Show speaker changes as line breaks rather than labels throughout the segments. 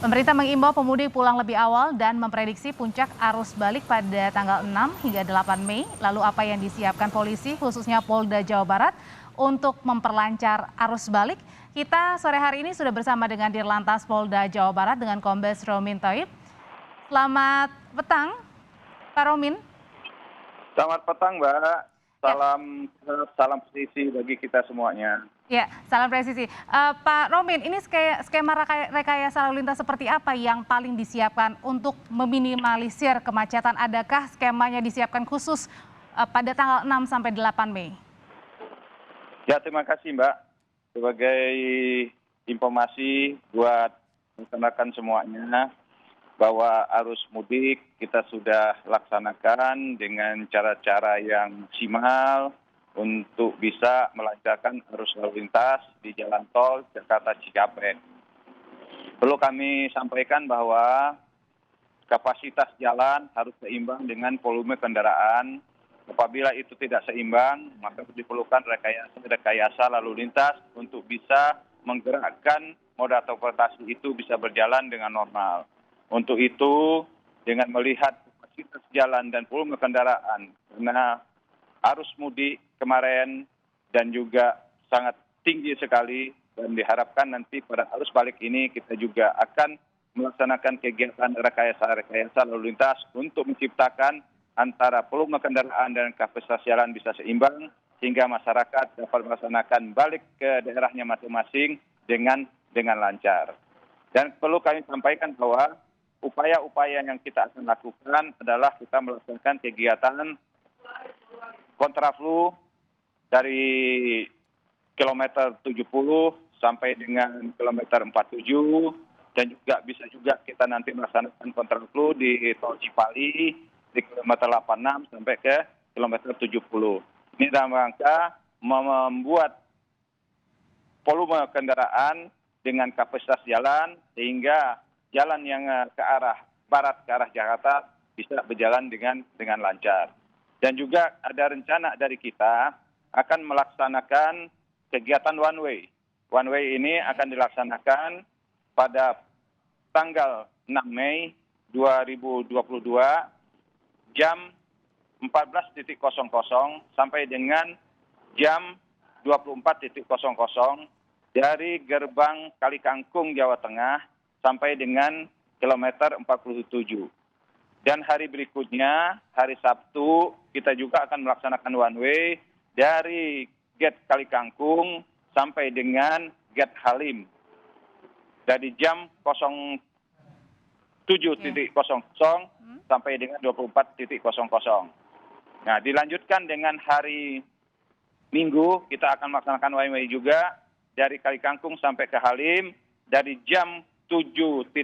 Pemerintah mengimbau pemudik pulang lebih awal dan memprediksi puncak arus balik pada tanggal 6 hingga 8 Mei. Lalu apa yang disiapkan polisi khususnya Polda Jawa Barat untuk memperlancar arus balik? Kita sore hari ini sudah bersama dengan Dirlantas Polda Jawa Barat dengan Kombes Romin Toib. Selamat petang, Pak Romin.
Selamat petang, Mbak.
Ya,
Salam presisi bagi kita semuanya.
ya, salam presisi. Pak Romin, ini skema rekayasa lalu lintas seperti apa yang paling disiapkan untuk meminimalisir kemacetan? Adakah skemanya disiapkan khusus pada tanggal 6 sampai 8 Mei?
Ya, terima kasih, Mbak. Sebagai informasi buat rekan-rekan semuanya bahwa arus mudik kita sudah laksanakan dengan cara-cara yang maksimal untuk bisa melancarkan arus lalu lintas di jalan tol Jakarta Cikampek. Perlu kami sampaikan bahwa kapasitas jalan harus seimbang dengan volume kendaraan. Apabila itu tidak seimbang, maka diperlukan rekayasa lalu lintas untuk bisa menggerakkan moda transportasi itu bisa berjalan dengan normal. Untuk itu, dengan melihat kapasitas jalan dan volume kendaraan, karena arus mudik kemarin dan juga sangat tinggi sekali, dan diharapkan nanti pada arus balik ini kita juga akan melaksanakan kegiatan rekayasa lalu lintas untuk menciptakan antara volume kendaraan dan kapasitas jalan bisa seimbang sehingga masyarakat dapat melaksanakan balik ke daerahnya masing-masing dengan lancar. Dan perlu kami sampaikan bahwa upaya-upaya yang kita akan lakukan adalah kita melaksanakan kegiatan kontraflow dari kilometer 70 sampai dengan kilometer 47, dan juga bisa juga kita nanti melaksanakan kontraflow di tol Cipali di kilometer 86 sampai ke kilometer 70. Ini dalam rangka membuat volume kendaraan dengan kapasitas jalan sehingga jalan yang ke arah barat, ke arah Jakarta bisa berjalan dengan lancar. Dan juga ada rencana dari kita akan melaksanakan kegiatan one way. One way ini akan dilaksanakan pada tanggal 6 Mei 2022 jam 14.00 sampai dengan jam 24.00 dari gerbang Kalikangkung, Jawa Tengah sampai dengan kilometer 47. Dan hari berikutnya, hari Sabtu, kita juga akan melaksanakan one way dari gate Kalikangkung sampai dengan gate Halim. Dari jam 07.00 sampai dengan 24.00. Nah, dilanjutkan dengan hari Minggu, kita akan melaksanakan one way juga dari Kalikangkung sampai ke Halim dari jam 7.00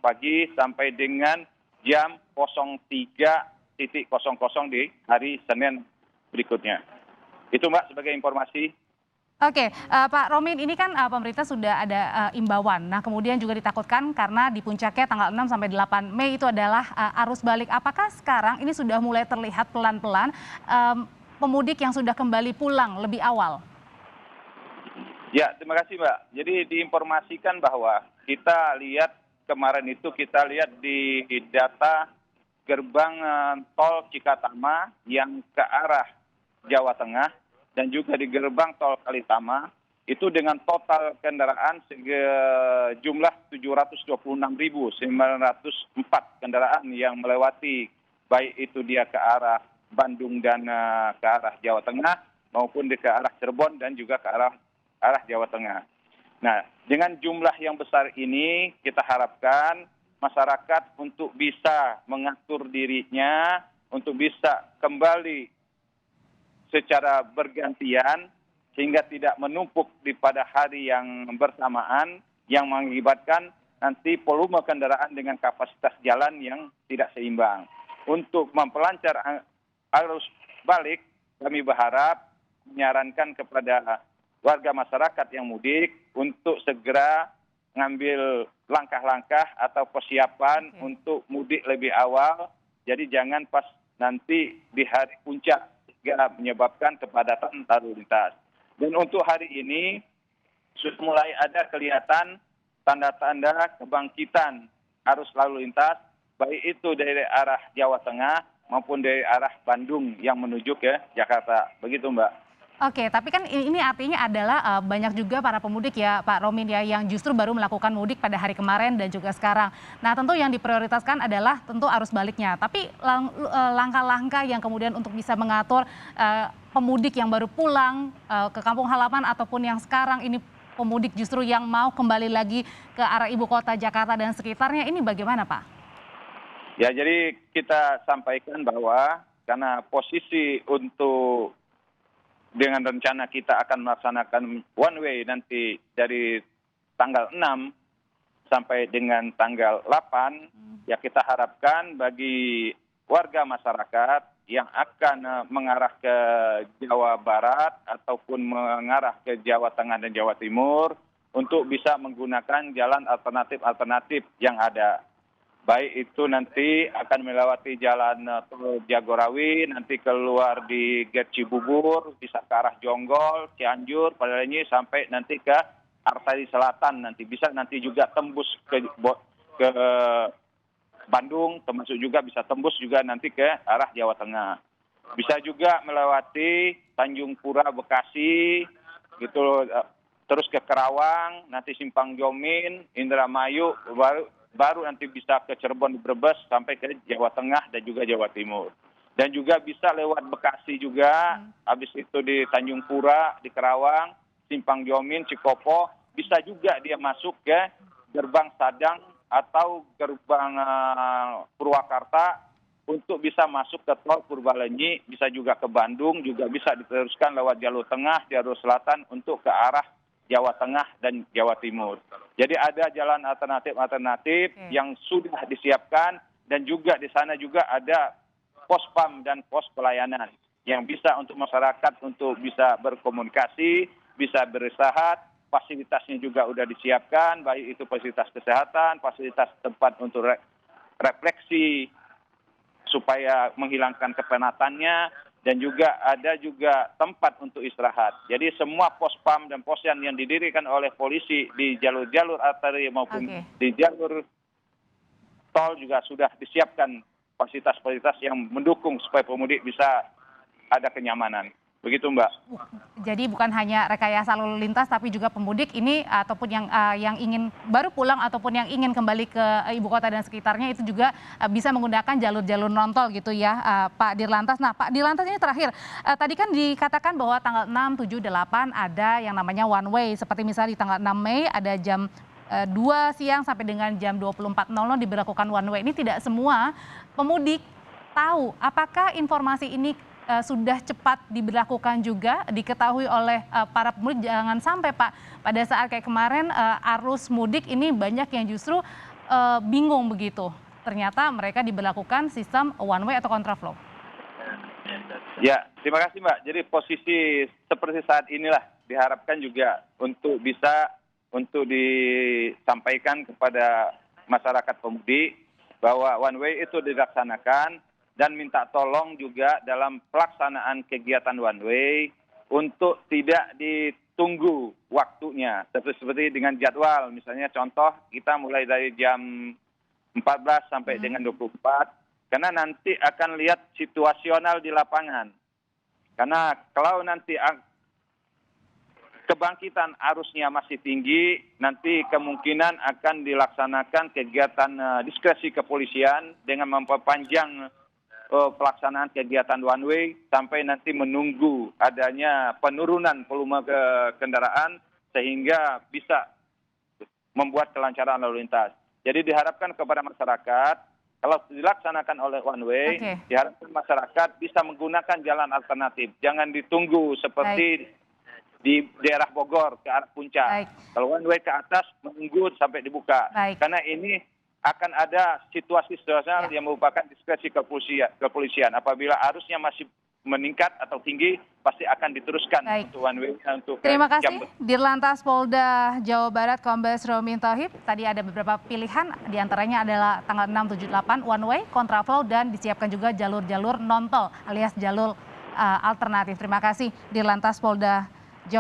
pagi sampai dengan jam 03.00 di hari Senin berikutnya. Itu, Mbak, sebagai informasi.
Oke, Pak Romin, ini kan pemerintah sudah ada imbauan. Nah, kemudian juga ditakutkan karena di puncaknya tanggal 6 sampai 8 Mei itu adalah arus balik. Apakah sekarang ini sudah mulai terlihat pelan-pelan pemudik yang sudah kembali pulang lebih awal?
Ya, terima kasih, Mbak. Jadi diinformasikan bahwa kita lihat kemarin itu kita lihat di data gerbang tol Cikatama yang ke arah Jawa Tengah dan juga di gerbang tol Kalitama itu dengan total kendaraan sejumlah 726.904 kendaraan yang melewati, baik itu dia ke arah Bandung dan ke arah Jawa Tengah maupun ke arah Cirebon dan juga ke arah Jawa Tengah. Nah, dengan jumlah yang besar ini kita harapkan masyarakat untuk bisa mengatur dirinya, untuk bisa kembali secara bergantian sehingga tidak menumpuk pada hari yang bersamaan yang mengakibatkan nanti volume kendaraan dengan kapasitas jalan yang tidak seimbang. Untuk memperlancar arus balik, kami berharap menyarankan kepada warga masyarakat yang mudik untuk segera mengambil langkah-langkah atau persiapan untuk mudik lebih awal. Jadi jangan pas nanti di hari puncak sehingga menyebabkan kepadatan lalu lintas. Dan untuk hari ini sudah mulai ada kelihatan tanda-tanda kebangkitan arus lalu lintas, baik itu dari arah Jawa Tengah maupun dari arah Bandung yang menuju ke Jakarta. Begitu, Mbak.
Oke, tapi kan ini artinya adalah banyak juga para pemudik ya Pak Romin ya yang justru baru melakukan mudik pada hari kemarin dan juga sekarang. Nah tentu yang diprioritaskan adalah tentu arus baliknya. Tapi langkah-langkah yang kemudian untuk bisa mengatur pemudik yang baru pulang ke kampung halaman ataupun yang sekarang ini pemudik justru yang mau kembali lagi ke arah ibu kota Jakarta dan sekitarnya ini bagaimana Pak?
Ya, jadi kita sampaikan bahwa karena posisi untuk dengan rencana kita akan melaksanakan one way nanti dari tanggal 6 sampai dengan tanggal 8, ya kita harapkan bagi warga masyarakat yang akan mengarah ke Jawa Barat ataupun mengarah ke Jawa Tengah dan Jawa Timur untuk bisa menggunakan jalan alternatif yang ada. Baik itu nanti akan melewati jalan tol Jagorawi, nanti keluar di Gate Cibubur, bisa ke arah Jonggol, Cianjur, Padalarang sampai nanti ke Arteri Selatan, nanti bisa nanti juga tembus ke Bandung, termasuk juga bisa tembus juga nanti ke arah Jawa Tengah. Bisa juga melewati Tanjung Pura, Bekasi, gitu, terus ke Kerawang, nanti Simpang Jomin, Indramayu, baru nanti bisa ke Cirebon, Brebes, sampai ke Jawa Tengah dan juga Jawa Timur. Dan juga bisa lewat Bekasi juga, habis itu di Tanjung Pura, di Kerawang, Simpang Jomin, Cikopo, bisa juga dia masuk ke gerbang Sadang atau gerbang Purwakarta untuk bisa masuk ke tol Purbalenyi, bisa juga ke Bandung, juga bisa diteruskan lewat jalur tengah, jalur selatan untuk ke arah Jawa Tengah dan Jawa Timur. Jadi ada jalan alternatif yang sudah disiapkan dan juga di sana juga ada pos PAM dan pos pelayanan yang bisa untuk masyarakat untuk bisa berkomunikasi, bisa beristirahat, fasilitasnya juga sudah disiapkan, baik itu fasilitas kesehatan, fasilitas tempat untuk refleksi supaya menghilangkan kepenatannya, dan juga ada juga tempat untuk istirahat. Jadi semua pos PAM dan posyan yang didirikan oleh polisi di jalur-jalur arteri maupun di jalur tol juga sudah disiapkan fasilitas-fasilitas yang mendukung supaya pemudik bisa ada kenyamanan. Begitu, Mbak.
Jadi bukan hanya rekayasa lalu lintas tapi juga pemudik ini ataupun yang ingin baru pulang ataupun yang ingin kembali ke ibu kota dan sekitarnya itu juga bisa menggunakan jalur-jalur non-tol gitu ya Pak Dirlantas. Nah Pak Dirlantas ini terakhir, tadi kan dikatakan bahwa tanggal 6, 7, 8 ada yang namanya one way. Seperti misalnya di tanggal 6 Mei ada jam 2 siang sampai dengan jam 24.00 diberlakukan one way. Ini tidak semua pemudik tahu apakah informasi ini sudah cepat diberlakukan juga, diketahui oleh para pemudik. Jangan sampai Pak, pada saat kayak kemarin arus mudik ini banyak yang justru bingung begitu. Ternyata mereka diberlakukan sistem one way atau kontraflow.
Ya, terima kasih Mbak. Jadi posisi seperti saat inilah diharapkan juga untuk bisa untuk disampaikan kepada masyarakat pemudik bahwa one way itu dilaksanakan, dan minta tolong juga dalam pelaksanaan kegiatan one way untuk tidak ditunggu waktunya. Seperti dengan jadwal, misalnya contoh kita mulai dari jam 14 sampai dengan 24, karena nanti akan lihat situasional di lapangan. Karena kalau nanti kebangkitan arusnya masih tinggi, nanti kemungkinan akan dilaksanakan kegiatan diskresi kepolisian dengan memperpanjang pelaksanaan kegiatan one way sampai nanti menunggu adanya penurunan volume kendaraan sehingga bisa membuat kelancaran lalu lintas. Jadi diharapkan kepada masyarakat kalau dilaksanakan oleh one way, diharapkan masyarakat bisa menggunakan jalan alternatif. Jangan ditunggu seperti di daerah Bogor ke arah puncak. Kalau one way ke atas menunggu sampai dibuka. Karena ini akan ada situasi situasional yang merupakan diskresi kepolisian. Apabila arusnya masih meningkat atau tinggi, pasti akan diteruskan untuk one way.
Terima kasih Dirlantas Polda Jawa Barat Kombes Romin Tauhib. Tadi ada beberapa pilihan, diantaranya adalah tanggal 6, 7, 8 one way, kontraflow, dan disiapkan juga jalur-jalur non-tol alias jalur alternatif. Terima kasih Dirlantas Polda Jawa Barat.